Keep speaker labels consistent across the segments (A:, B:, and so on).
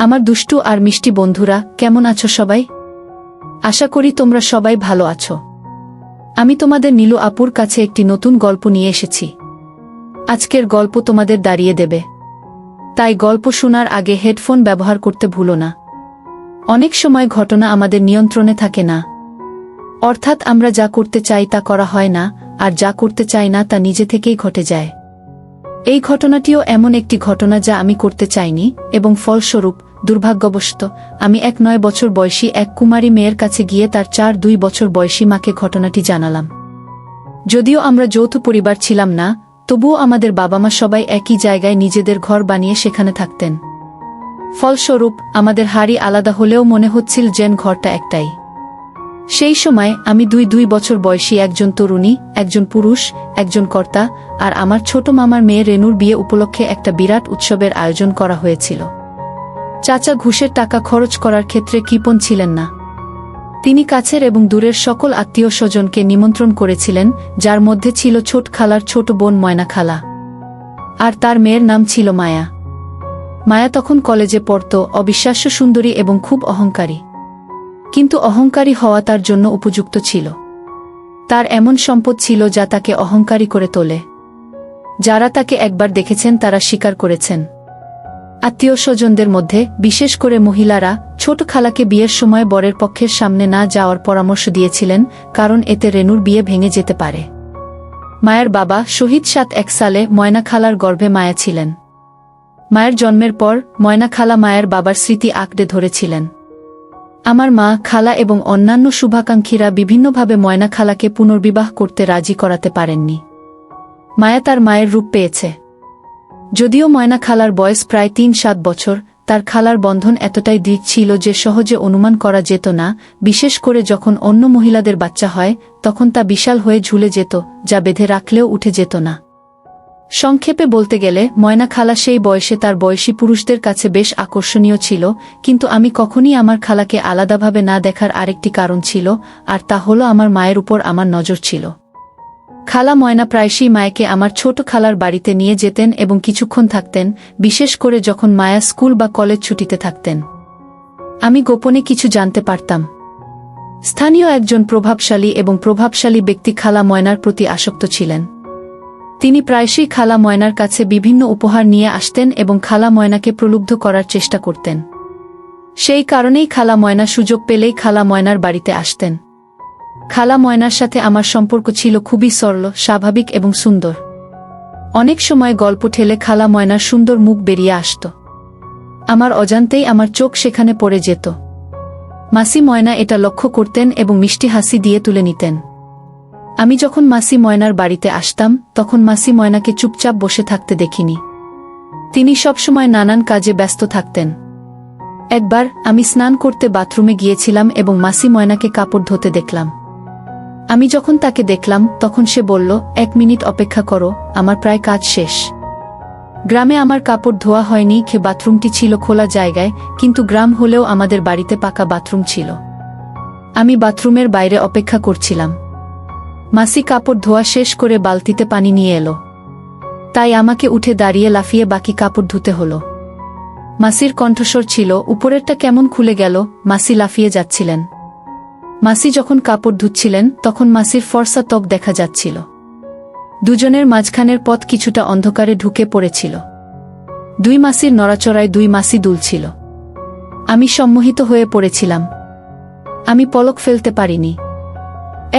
A: আমার দুষ্টু আর মিষ্টি বন্ধুরা, কেমন আছো সবাই? আশা করি তোমরা সবাই ভালো আছো। আমি তোমাদের নীলু আপুর কাছে একটি নতুন গল্প নিয়ে এসেছি। আজকের গল্প তোমাদের দাঁড়িয়ে দেবে, তাই গল্প শোনার আগে হেডফোন ব্যবহার করতে ভুলো না। অনেক সময় ঘটনা আমাদের নিয়ন্ত্রণে থাকে না, অর্থাৎ আমরা যা করতে চাই তা করা হয় না, আর যা করতে চাই না তা নিজে থেকেই ঘটে যায়। এই ঘটনাটিও এমন একটি ঘটনা যা আমি করতে চাইনি, এবং ফলস্বরূপ দুর্ভাগ্যবশত আমি 9 বছর বয়সী এক কুমারী মেয়ের কাছে গিয়ে তার 2 বছর বয়সী মাকে ঘটনাটি জানালাম। যদিও আমরা যৌথ পরিবার ছিলাম না, তবুও আমাদের বাবা মা সবাই একই জায়গায় নিজেদের ঘর বানিয়ে সেখানে থাকতেন। ফলস্বরূপ আমাদের হাড়ি আলাদা হলেও মনে হচ্ছিল যেন ঘরটা একটাই। সেই সময় আমি 2 বছর বয়সী একজন তরুণী, একজন পুরুষ, একজন কর্তা, আর আমার ছোট মামার মেয়ে রেনুর বিয়ে উপলক্ষে একটা বিরাট উৎসবের আয়োজন করা হয়েছিল। চাচা ঘুষের টাকা খরচ করার ক্ষেত্রে কৃপণ ছিলেন না। তিনি কাছের এবং দূরের সকল আত্মীয় স্বজনকে নিমন্ত্রণ করেছিলেন, যার মধ্যে ছিল ছোট খালার ছোট বোন ময়না খালা, আর তার মেয়ের নাম ছিল মায়া। মায়া তখন কলেজে পড়ত, অবিশ্বাস্য সুন্দরী এবং খুব অহংকারী। কিন্তু অহংকারী হওয়া তার জন্য উপযুক্ত ছিল। তার এমন সম্পদ ছিল যা তাকে অহংকারী করে তোলে। যারা তাকে একবার দেখেছেন তারা স্বীকার করেছেন। আত্মীয় স্বজনদের মধ্যে, বিশেষ করে মহিলারা, ছোট খালাকে বিয়ের সময় বরের পক্ষের সামনে না যাওয়ার পরামর্শ দিয়েছিলেন, কারণ এতে রেনুর বিয়ে ভেঙে যেতে পারে। মায়ের বাবা শহীদ 7 সালে ময়না খালার গর্ভে মায়া ছিলেন। মায়ের জন্মের পর ময়না খালা মায়ের বাবার স্মৃতি আঁকড়ে ধরেছিলেন। আমার মা, খালা এবং অন্যান্য শুভাকাঙ্ক্ষীরা বিভিন্নভাবে ময়না খালাকে পুনর্বিবাহ করতে রাজি করাতে পারেননি। মায়া তার মায়ের রূপ পেয়েছে। যদিও ময়না খালার বয়স প্রায় 3-7 বছর, তার খালার বন্ধন এতটাই দৃঢ় ছিল যে সহজে অনুমান করা যেত না, বিশেষ করে যখন অন্য মহিলাদের বাচ্চা হয়, তখন তা বিশাল হয়ে ঝুলে যেত, যা বেঁধে রাখলেও উঠে যেত না। সংক্ষেপে বলতে গেলে ময়না খালা সেই বয়সে তার বয়সী পুরুষদের কাছে বেশ আকর্ষণীয় ছিল, কিন্তু আমি কখনই আমার খালাকে আলাদাভাবে না দেখার আরেকটি কারণ ছিল, আর তা হলো আমার মায়ের উপর আমার নজর ছিল। খালা ময়না প্রায়শই মায়াকে আমার ছোট খালার বাড়িতে নিয়ে যেতেন এবং কিছুক্ষণ থাকতেন, বিশেষ করে যখন মায়া স্কুল বা কলেজ ছুটিতে থাকতেন। আমি গোপনে কিছু জানতে পারতাম। স্থানীয় একজন প্রভাবশালী ব্যক্তি খালা ময়নার প্রতি আসক্ত ছিলেন। তিনি প্রায়শই খালা ময়নার কাছে বিভিন্ন উপহার নিয়ে আসতেন এবং খালা ময়নাকে প্রলুব্ধ করার চেষ্টা করতেন। সেই কারণেই খালা ময়না সুযোগ পেলেই খালা ময়নার বাড়িতে আসতেন। খালা ময়নার সাথে আমার সম্পর্ক ছিল খুবই সরল, স্বাভাবিক এবং সুন্দর। অনেক সময় গল্প ঠেলে খালা ময়নার সুন্দর মুখ বেরিয়ে আসত। আমার অজান্তেই আমার চোখ সেখানে পড়ে যেত। মাসি ময়না এটা লক্ষ্য করতেন এবং মিষ্টি হাসি দিয়ে তুলে নিতেন। আমি যখন মাসি ময়নার বাড়িতে আসতাম, তখন মাসি ময়নাকে চুপচাপ বসে থাকতে দেখিনি। তিনি সবসময় নানান কাজে ব্যস্ত থাকতেন। একবার আমি স্নান করতে বাথরুমে গিয়েছিলাম এবং মাসি ময়নাকে কাপড় ধুতে দেখলাম। আমি যখন তাকে দেখলাম, তখন সে বলল, 1 মিনিট অপেক্ষা করো, আমার প্রায় কাজ শেষ। গ্রামে আমার কাপড় ধোয়া হয়নি, বাথরুমটি ছিল খোলা জায়গায়, কিন্তু গ্রাম হলেও আমাদের বাড়িতে পাকা বাথরুম ছিল। আমি বাথরুমের বাইরে অপেক্ষা করছিলাম। মাসি কাপড় ধোয়া শেষ করে বালতিতে পানি নিয়ে এলো, তাই আমাকে উঠে দাঁড়িয়ে লাফিয়ে বাকি কাপড় ধুতে হলো। মাসির কণ্ঠস্বর ছিল, উপরেরটা কেমন খুলে গেল। মাসি লাফিয়ে যাচ্ছিলেন। মাসি যখন কাপড় ধুচ্ছিলেন, তখন মাসির ফর্সা ত্বক দেখা যাচ্ছিল। দুজনের মাঝখানের পথ কিছুটা অন্ধকারে ঢুকে পড়েছিল। 2 মাসির নড়াচড়ায় 2 মাসি দুলছিল। আমি সম্মোহিত হয়ে পড়েছিলাম। আমি পলক ফেলতে পারিনি।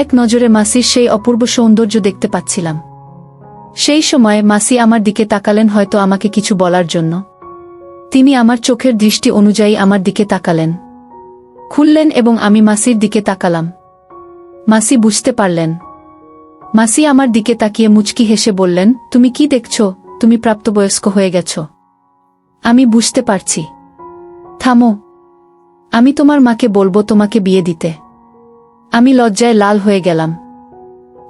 A: এক নজরে মাসির সেই অপূর্ব সৌন্দর্য দেখতে পাচ্ছিলাম। সেই সময় মাসি আমার দিকে তাকালেন, হয়তো আমাকে কিছু বলার জন্য। তিনি আমার চোখের দৃষ্টি অনুযায়ী আমার দিকে তাকালেন, খুললেন এবং আমি মাসির দিকে তাকালাম। মাসি বুঝতে পারলেন। মাসি আমার দিকে তাকিয়ে মুচকি হেসে বললেন, তুমি কি দেখছ? তুমি প্রাপ্তবয়স্ক হয়ে গেছ। আমি বুঝতে পারছি। থামো, আমি তোমার মাকে বলবো তোমাকে বিয়ে দিতে। আমি লজ্জায় লাল হয়ে গেলাম।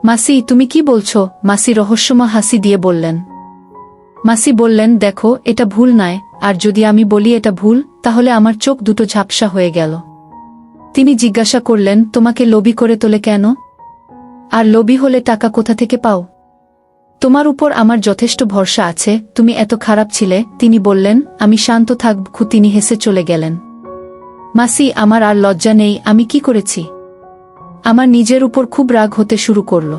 A: মাসি, তুমি কি বলছো? মাসি রহস্যময় হাসি দিয়ে বললেন। মাসি বললেন, দেখো, এটা ভুল নয়, আর যদি আমি বলি এটা ভুল, তাহলে আমার চোখ দুটো ঝাপসা হয়ে গেল। তিনি জিজ্ঞাসা করলেন, তোমাকে লোভী করে তোলে কেন? আর লোভী হলে টাকা কোথা থেকে পাও? তোমার উপর আমার যথেষ্ট ভরসা আছে, তুমি এত খারাপ ছিলে। তিনি বললেন, আমি শান্ত থাকব। তিনি হেসে চলে গেলেন। মাসি, আমার আর লজ্জা নেই। আমি কি করেছি? আমার নিজের উপর খুব রাগ হতে শুরু করল।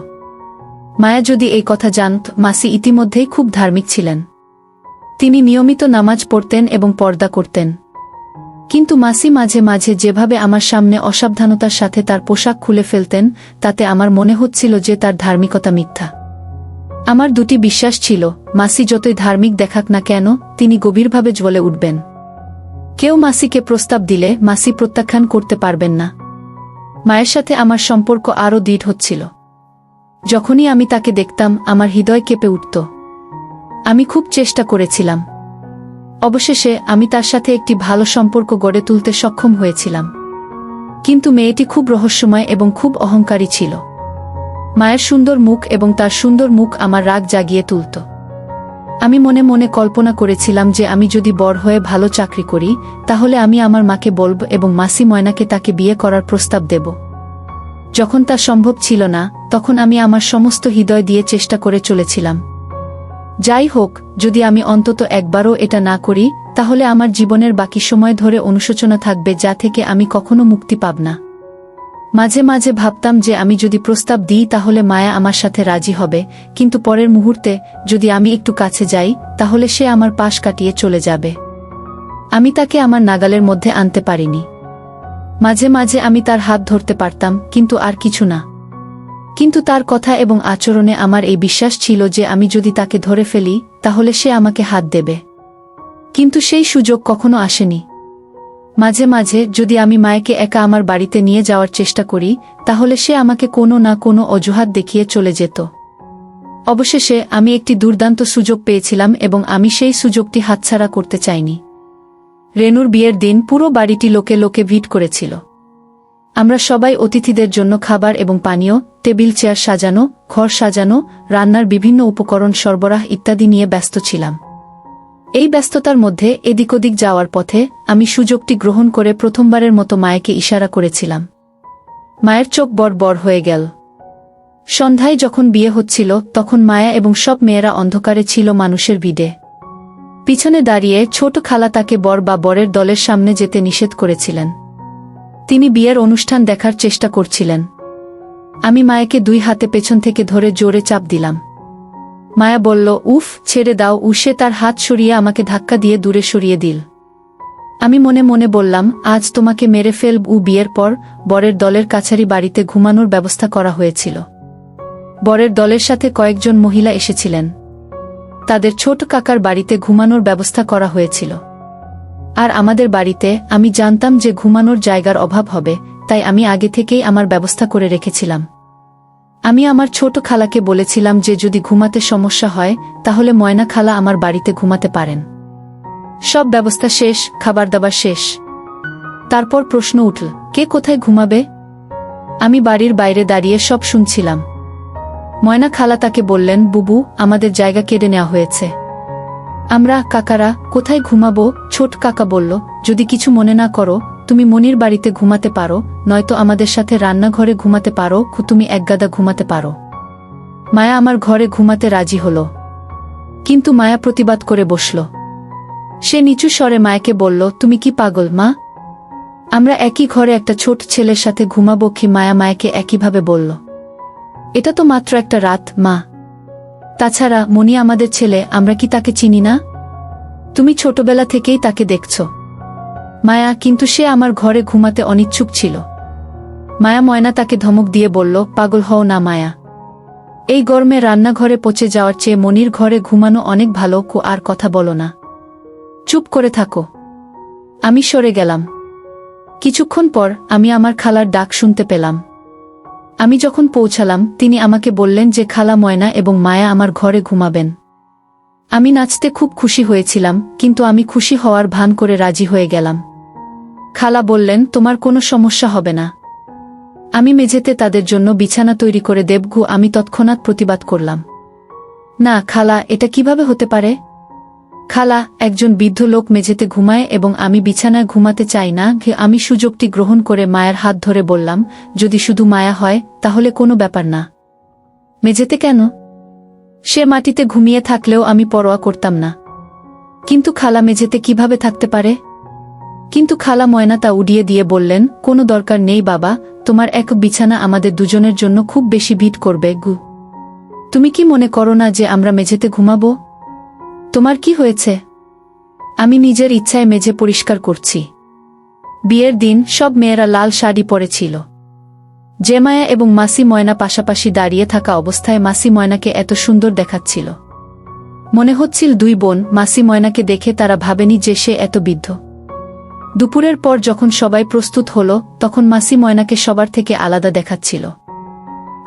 A: মায়া যদি এই কথা জানত, মাসি ইতিমধ্যেই খুব ধার্মিক ছিলেন। তিনি নিয়মিত নামাজ পড়তেন এবং পর্দা করতেন। কিন্তু মাসি মাঝে মাঝে যেভাবে আমার সামনে অসাবধানতার সাথে তার পোশাক খুলে ফেলতেন, তাতে আমার মনে হচ্ছিল যে তার ধার্মিকতা মিথ্যা। আমার দুটি বিশ্বাস ছিল, মাসি যতই ধার্মিক দেখাক না কেন, তিনি গভীরভাবে জ্বলে উঠবেন। কেউ মাসিকে প্রস্তাব দিলে মাসি প্রত্যাখ্যান করতে পারবেন না। মায়ের সাথে আমার সম্পর্ক আরও দৃঢ় হচ্ছিল। যখনই আমি তাকে দেখতাম, আমার হৃদয় কেঁপে উঠত। আমি খুব চেষ্টা করেছিলাম। অবশেষে আমি তার সাথে একটি ভালো সম্পর্ক গড়ে তুলতে সক্ষম হয়েছিলাম। কিন্তু মেয়েটি খুব রহস্যময় এবং খুব অহংকারী ছিল। মায়ের সুন্দর মুখ এবং তার সুন্দর মুখ আমার রাগ জাগিয়ে তুলত। আমি মনে মনে কল্পনা করেছিলাম যে আমি যদি বড় হয়ে ভালো চাকরি করি, তাহলে আমি আমার মাকে বলব এবং মাসি ময়নাকে তাকে বিয়ে করার প্রস্তাব দেব। যখন তা সম্ভব ছিল না, তখন আমি আমার সমস্ত হৃদয় দিয়ে চেষ্টা করে চলেছিলাম। যাই হোক, যদি আমি অন্তত একবারও এটা না করি, তাহলে আমার জীবনের বাকি সময় ধরে অনুশোচনা থাকবে, যা থেকে আমি কখনো মুক্তি পাব না। মাঝে মাঝে ভাবতাম যে আমি যদি প্রস্তাব দিই তাহলে মায়া আমার সাথে রাজি হবে, কিন্তু পরের মুহূর্তে যদি আমি একটু কাছে যাই, তাহলে সে আমার পাশ কাটিয়ে চলে যাবে। আমি তাকে আমার নাগালের মধ্যে আনতে পারিনি। মাঝে মাঝে আমি তার হাত ধরতে পারতাম, কিন্তু আর কিছু না। কিন্তু তার কথা এবং আচরণে আমার এই বিশ্বাস ছিল যে আমি যদি তাকে ধরে ফেলি, তাহলে সে আমাকে হাত দেবে। কিন্তু সেই সুযোগ কখনো আসেনি। মাঝে মাঝে যদি আমি মায়াকে একা আমার বাড়িতে নিয়ে যাওয়ার চেষ্টা করি, তাহলে সে আমাকে কোনো না কোনো অজুহাত দেখিয়ে চলে যেত। অবশেষে আমি একটি দুর্দান্ত সুযোগ পেয়েছিলাম এবং আমি সেই সুযোগটি হাতছাড়া করতে চাইনি। রেনুর বিয়ের দিন পুরো বাড়িটি লোকে লোকে ভিড় করেছিল। আমরা সবাই অতিথিদের জন্য খাবার এবং পানীয়, টেবিল চেয়ার সাজানো, ঘর সাজানো, রান্নার বিভিন্ন উপকরণ সরবরাহ ইত্যাদি নিয়ে ব্যস্ত ছিলাম। এই ব্যস্ততার মধ্যে এদিক ওদিক যাওয়ার পথে আমি সুযোগটি গ্রহণ করে প্রথমবারের মতো মায়াকে ইশারা করেছিলাম। মায়ের চোখ বড় বড় হয়ে গেল। সন্ধ্যায় যখন বিয়ে হচ্ছিল, তখন মায়া এবং সব মেয়েরা অন্ধকারে ছিল মানুষের ভিড়ে। পিছনে দাঁড়িয়ে ছোট খালা তাকে বর বা বরের দলের সামনে যেতে নিষেধ করেছিলেন। তিনি বিয়ের অনুষ্ঠান দেখার চেষ্টা করছিলেন। আমি মায়াকে দুই হাতে পেছন থেকে ধরে জোরে চাপ দিলাম। মায়া বলল, উফ, ছেড়ে দাও। সে তার হাত সরিয়ে আমাকে ধাক্কা দিয়ে দূরে সরিয়ে দিল। আমি মনে মনে বললাম, আজ তোমাকে মেরে ফেলব। বিয়ের পর বরের দলের কাছারি বাড়িতে ঘুমানোর ব্যবস্থা করা হয়েছিল। বরের দলের সাথে কয়েকজন মহিলা এসেছিলেন। তাদের ছোট কাকার বাড়িতে ঘুমানোর ব্যবস্থা করা হয়েছিল। আর আমাদের বাড়িতে আমি জানতাম যে ঘুমানোর জায়গার অভাব হবে, তাই আমি আগে থেকেই আমার ব্যবস্থা করে রেখেছিলাম। আমি আমার ছোট খালাকে বলেছিলাম যে যদি ঘুমাতে সমস্যা হয়, তাহলে ময়না খালা আমার বাড়িতে ঘুমাতে পারেন। সব ব্যবস্থা শেষ, খাবার দাবার শেষ। তারপর প্রশ্ন উঠল, কে কোথায় ঘুমাবে? আমি বাড়ির বাইরে দাঁড়িয়ে সব শুনছিলাম। ময়না খালা তাকে বললেন, বুবু, আমাদের জায়গা কেড়ে নেওয়া হয়েছে। আমরা কাকারা কোথায় ঘুমাবো? ছোট কাকা বলল, যদি কিছু মনে না করো, তুমি মনির বাড়িতে ঘুমাতে পারো, নয়তো আমাদের সাথে রান্নাঘরে ঘুমাতে পারো। তুমি একগাদা ঘুমাতে পারো। মায়া আমার ঘরে ঘুমাতে রাজি হল। কিন্তু মায়া প্রতিবাদ করে বসল। সে নিচু স্বরে মায়াকে বলল, তুমি কি পাগল মা? আমরা একই ঘরে একটা ছোট ছেলের সাথে ঘুমাবো কি? মায়া মায়াকে একইভাবে বলল, এটা তো মাত্র একটা রাত মা। তাছাড়া মনি আমাদের ছেলে, আমরা কি তাকে চিনি না? তুমি ছোটবেলা থেকেই তাকে দেখছ। মায়া, কিন্তু সে আমার ঘরে ঘুমাতে অনিচ্ছুক ছিল। মায়া ময়না তাকে ধমক দিয়ে বলল, পাগল হও না মায়া। এই গরমে রান্নাঘরে পচে যাওয়ার চেয়ে মনির ঘরে ঘুমানো অনেক ভালো। আর কথা বলো না, চুপ করে থাকো। আমি সরে গেলাম। কিছুক্ষণ পর আমি আমার খালার ডাক শুনতে পেলাম। আমি যখন পৌঁছালাম, তিনি আমাকে বললেন যে খালা ময়না এবং মায়া আমার ঘরে ঘুমাবেন। আমি নাচতে খুব খুশি হয়েছিলাম, কিন্তু আমি খুশি হওয়ার ভান করে রাজি হয়ে গেলাম। খালা বললেন, তোমার কোনো সমস্যা হবে না। আমি মেঝেতে তাদের জন্য বিছানা তৈরি করে দেব। আমি তৎক্ষণাৎ প্রতিবাদ করলাম, না খালা, এটা কিভাবে হতে পারে? খালা, একজন বৃদ্ধ লোক মেঝেতে ঘুমায় এবং আমি বিছানায় ঘুমাতে চাই না। আমি সুযোগটি গ্রহণ করে মায়ের হাত ধরে বললাম, যদি শুধু মায়া হয় তাহলে কোনো ব্যাপার না। মেঝেতে কেন? সে মাটিতে ঘুমিয়ে থাকলেও আমি পরোয়া করতাম না। কিন্তু খালা মেঝেতে কিভাবে থাকতে পারে? কিন্তু খালা ময়না তা উড়িয়ে দিয়ে বললেন, কোনো দরকার নেই বাবা, তোমার এক বিছানা আমাদের দুজনের জন্য খুব বেশি ভিড় করবে গু। তুমি কি মনে করো না যে আমরা মেঝেতে ঘুমাবো? তোমার কি হয়েছে? আমি নিজের ইচ্ছায় মেঝে পরিষ্কার করছি। বিয়ের দিন সব মেয়েরা লাল শাড়ি পরেছিল। জেমায়া এবং মাসি ময়না পাশাপাশি দাঁড়িয়ে থাকা অবস্থায় মাসি ময়নাকে এত সুন্দর দেখাচ্ছিল। মনে হচ্ছিল দুই বোন। মাসি ময়নাকে দেখে তারা ভাবেনি যে সে এত বৃদ্ধ। দুপুরের পর যখন সবাই প্রস্তুত হলো, তখন মাসি ময়নাকে সবার থেকে আলাদা দেখাচ্ছিল।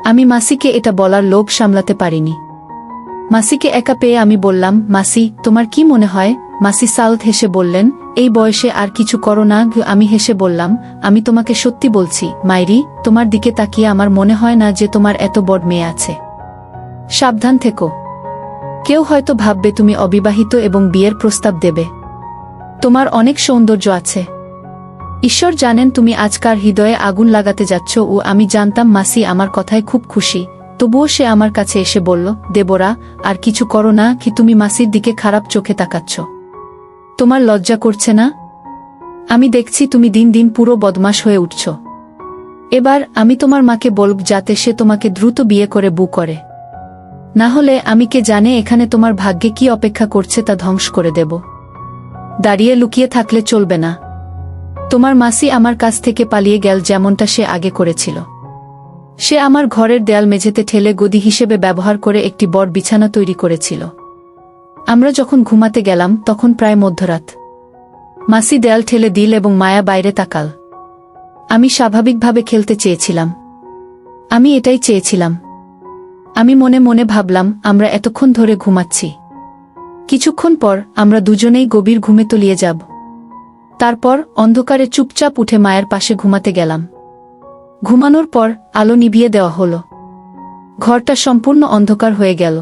A: আমি মাসিকে এটা বলার লোভ সামলাতে পারিনি। মাসিকে একা পেয়ে আমি বললাম, মাসি, তোমার কি মনে হয়? মাসি সাউথ হেসে বললেন, এই বয়সে আর কিছু করো না। আমি হেসে বললাম, আমি তোমাকে সত্যি বলছি মাইরি, তোমার দিকে তাকিয়ে আমার মনে হয় না যে তোমার এত বড় মেয়ে আছে। সাবধান থেকো। কেউ হয়তো ভাববে তুমি অবিবাহিত এবং বিয়ের প্রস্তাব দেবে। তোমার অনেক সৌন্দর্য আছে। ঈশ্বর জানেন তুমি আজকার হৃদয়ে আগুন লাগাতে যাচ্ছ। ও আমি জানতাম মাসি আমার কথায় খুব খুশি। তবুও সে আমার কাছে এসে বলল, দেবরা, আর কিছু করো না কি? তুমি মাসির দিকে খারাপ চোখে তাকাচ্ছ। তোমার লজ্জা করছে না? আমি দেখছি তুমি দিন দিন পুরো বদমাশ হয়ে উঠছ। এবার আমি তোমার মাকে বলব যাতে সে তোমাকে দ্রুত বিয়ে করে বউ করে। না হলে আমি কে জানে এখানে তোমার ভাগ্যে কি অপেক্ষা করছে তা ধ্বংস করে দেব। দাঁড়িয়ে লুকিয়ে থাকলে চলবে না। তোমার মাসি আমার কাছ থেকে পালিয়ে গেল যেমনটা সে আগে করেছিল। সে আমার ঘরের দেয়াল মেঝেতে ঠেলে গদি হিসেবে ব্যবহার করে একটি বড় বিছানা তৈরি করেছিল। আমরা যখন ঘুমাতে গেলাম তখন প্রায় মধ্যরাত। মাসি দেয়াল ঠেলে দিল এবং মায়া বাইরে তাকাল। আমি স্বাভাবিকভাবে খেলতে চেয়েছিলাম। আমি এটাই চেয়েছিলাম। আমি মনে মনে ভাবলাম, আমরা এতক্ষণ ধরে ঘুমাচ্ছি। কিছুক্ষণ পর আমরা দুজনেই গভীর ঘুমে তলিয়ে যাব। তারপর অন্ধকারে চুপচাপ উঠে মায়ের পাশে ঘুমাতে গেলাম। ঘুমানোর পর আলো নিভিয়ে দেওয়া হলো। ঘরটা সম্পূর্ণ অন্ধকার হয়ে গেল।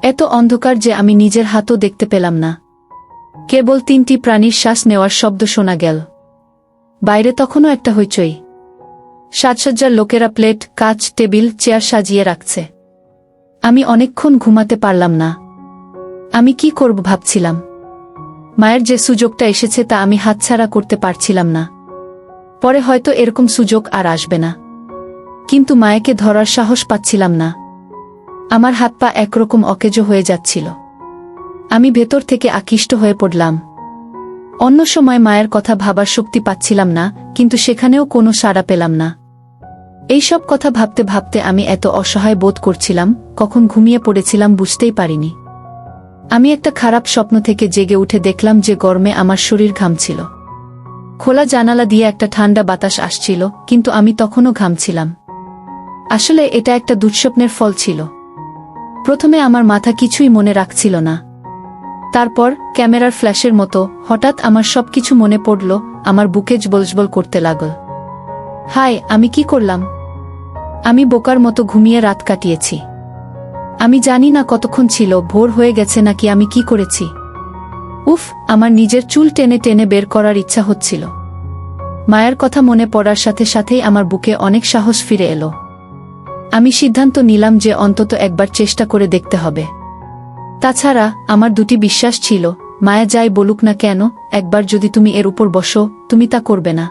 A: এত অন্ধকার যে আমি নিজের হাতও দেখতে পেলাম না। কেবল তিনটি প্রাণীর শ্বাস নেওয়ার শব্দ শোনা গেল। বাইরে তখনও একটা হইচই। সাজসজ্জার লোকেরা প্লেট, কাচ, টেবিল, চেয়ার সাজিয়ে রাখছে। আমি অনেকক্ষণ ঘুমাতে পারলাম না। আমি কি করব ভাবছিলাম। মায়ের যে সুযোগটা এসেছে তা আমি হাতছাড়া করতে পারছিলাম না। পরে হয়তো এরকম সুযোগ আর আসবে না। কিন্তু মায়েকে ধরার সাহস পাচ্ছিলাম না। আমার হাত পা একরকম অকেজো হয়ে যাচ্ছিল। আমি ভেতর থেকে আকৃষ্ট হয়ে পড়লাম। অন্য সময় মায়ের কথা ভাবার শক্তি পাচ্ছিলাম না, কিন্তু সেখানেও কোনো সাড়া পেলাম না। এইসব কথা ভাবতে ভাবতে আমি এত অসহায় বোধ করছিলাম, কখন ঘুমিয়ে পড়েছিলাম বুঝতেই পারিনি। আমি একটা খারাপ স্বপ্ন থেকে জেগে উঠে দেখলাম যে গরমে আমার শরীর ঘামছিল। খোলা জানালা দিয়ে একটা ঠান্ডা বাতাস আসছিল, কিন্তু আমি তখনও ঘামছিলাম। আসলে এটা একটা দুঃস্বপ্নের ফল ছিল। প্রথমে আমার মাথা কিছুই মনে রাখছিল না। তারপর ক্যামেরার ফ্ল্যাশের মতো হঠাৎ আমার সবকিছু মনে পড়ল। আমার বুকে জবলজবল করতে লাগল। হায়, আমি কি করলাম? আমি বোকার মতো ঘুমিয়ে রাত কাটিয়েছি। আমি জানি না কতক্ষণ ছিল, ভোর হয়ে গেছে নাকি আমি কি করেছি। উফ, আমার নিজের চুল টেনে টেনে বের করার ইচ্ছা হচ্ছিল। মায়ের কথা মনে পড়ার সাথে সাথেই আমার বুকে অনেক সাহস ফিরে এলো। আমি সিদ্ধান্ত নিলাম যে অন্তত একবার চেষ্টা করে দেখতে হবে। তাছাড়া আমার দুটি বিশ্বাস ছিল, মায়া যাই বলুক না কেন, একবার যদি তুমি এর উপর বসো, তুমি তা করবে না।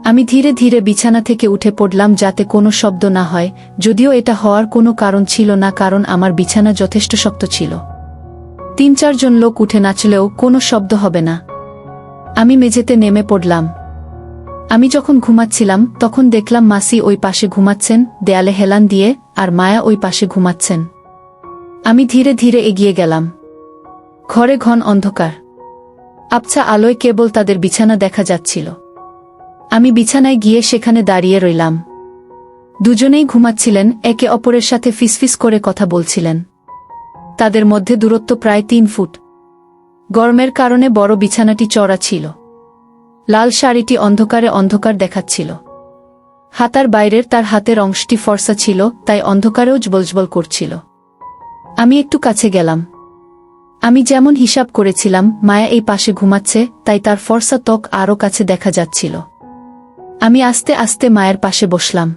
A: আমি ধীরে ধীরে বিছানা থেকে উঠে পড়লাম যাতে কোনো শব্দ না হয়, যদিও এটা হওয়ার কোনো কারণ ছিল না, কারণ আমার বিছানা যথেষ্ট শক্ত ছিল। ৩-৪ জন লোক উঠে নাচলেও কোনো শব্দ হবে না। আমি মেঝেতে নেমে পড়লাম। আমি যখন ঘুমাচ্ছিলাম তখন দেখলাম মাসি ওই পাশে ঘুমাচ্ছেন দেয়ালে হেলান দিয়ে, আর মায়া ওই পাশে ঘুমাচ্ছেন। আমি ধীরে ধীরে এগিয়ে গেলাম। ঘরে ঘন অন্ধকার। আবছা আলোয় কেবল তাদের বিছানা দেখা যাচ্ছিল। আমি বিছানায় গিয়ে সেখানে দাঁড়িয়ে রইলাম। দুজনেই ঘুমাচ্ছিলেন, একে অপরের সাথে ফিসফিস করে কথা বলছিলেন। তাদের মধ্যে দূরত্ব প্রায় ৩ ফুট। গরমের কারণে বড় বিছানাটি চড়া ছিল। লাল শাড়িটি অন্ধকারে অন্ধকার দেখাচ্ছিল। হাতার বাইরের তার হাতের অংশটি ফর্সা ছিল, তাই অন্ধকারেও জবলজবল করছিল। আমি একটু কাছে গেলাম। আমি যেমন হিসাব করেছিলাম, মায়া এই পাশে ঘুমাচ্ছে, তাই তার ফর্সা ত্বক আরও কাছে দেখা যাচ্ছিল। আমি আস্তে আস্তে মায়ের পাশে বসলাম।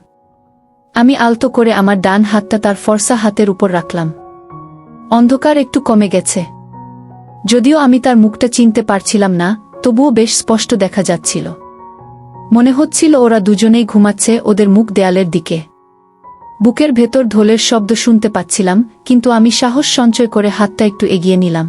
A: আমি আলতো করে আমার ডান হাতটা তার ফর্সা হাতের উপর রাখলাম। অন্ধকার একটু কমে গেছে। যদিও আমি তার মুখটা চিনতে পারছিলাম না, তবুও বেশ স্পষ্ট দেখা যাচ্ছিল। মনে হচ্ছিল ওরা দুজনেই ঘুমাচ্ছে, ওদের মুখ দেয়ালের দিকে। বুকের ভেতর ঢোলের শব্দ শুনতে পাচ্ছিলাম, কিন্তু আমি সাহস সঞ্চয় করে হাতটা একটু এগিয়ে নিলাম।